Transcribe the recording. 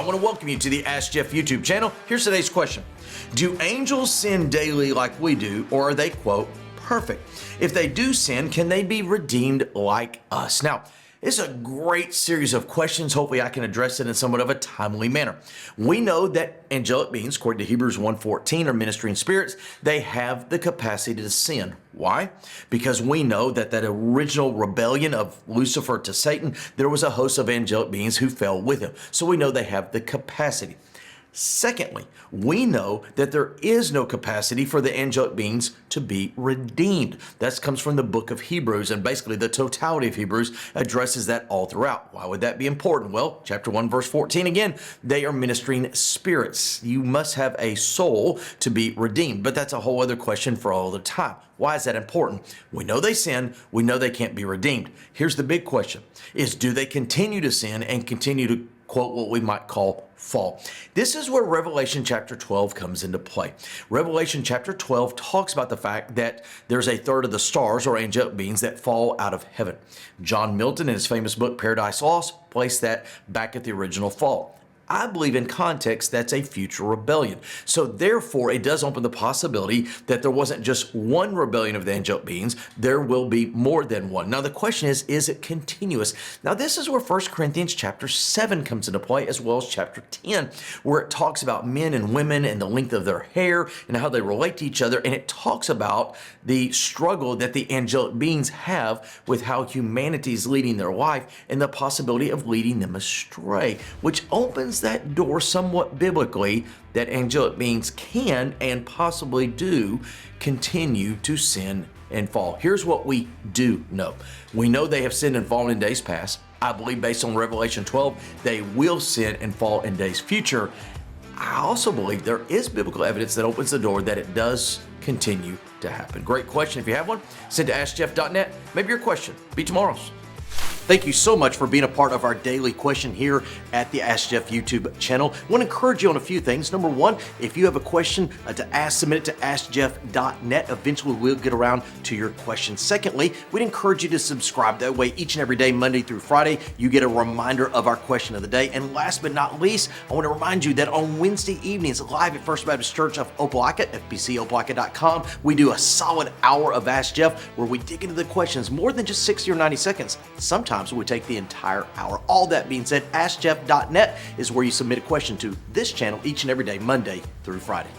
I want to welcome you to the Ask Jeff YouTube channel. Here's today's question. Do angels sin daily like we do, or are they, quote, perfect? If they do sin, can they be redeemed like us? Now, it's a great series of questions. Hopefully I can address it in somewhat of a timely manner. We know that angelic beings, according to Hebrews 1:14, are ministering spirits. They have the capacity to sin. Why? Because we know that original rebellion of Lucifer to Satan, there was a host of angelic beings who fell with him. So we know they have the capacity. Secondly, we know that there is no capacity for the angelic beings to be redeemed. That comes from the book of Hebrews, and basically the totality of Hebrews addresses that all throughout. Why would that be important? Well, chapter 1, verse 14, again, they are ministering spirits. You must have a soul to be redeemed, but that's a whole other question for all the time. Why is that important? We know they sin. We know they can't be redeemed. Here's the big question, is do they continue to sin and continue to, quote, what we might call fall? This is where Revelation chapter 12 comes into play. Revelation chapter 12 talks about the fact that there's a third of the stars or angelic beings that fall out of heaven. John Milton, in his famous book Paradise Lost, placed that back at the original fall. I believe in context that's a future rebellion. So therefore, it does open the possibility that there wasn't just one rebellion of the angelic beings, there will be more than one. Now the question is it continuous? Now this is where 1 Corinthians chapter 7 comes into play, as well as chapter 10, where it talks about men and women and the length of their hair and how they relate to each other. And it talks about the struggle that the angelic beings have with how humanity is leading their life and the possibility of leading them astray, which opens that door somewhat biblically that angelic beings can and possibly do continue to sin and fall. Here's what we do know. We know they have sinned and fallen in days past. I believe based on Revelation 12, they will sin and fall in days future. I also believe there is biblical evidence that opens the door that it does continue to happen. Great question. If you have one, send to AskJeff.net. Maybe your question be tomorrow's. Thank you so much for being a part of our daily question here at the Ask Jeff YouTube channel. I want to encourage you on a few things. Number one, if you have a question to ask, submit it to AskJeff.net. Eventually, we'll get around to your question. Secondly, we'd encourage you to subscribe. That way, each and every day, Monday through Friday, you get a reminder of our question of the day. And last but not least, I want to remind you that on Wednesday evenings, live at First Baptist Church of Opelika, FBCOpelika.com, we do a solid hour of Ask Jeff where we dig into the questions more than just 60 or 90 seconds. Sometimes we take the entire hour. All that being said, AskJeff.net is where you submit a question to this channel each and every day, Monday through Friday.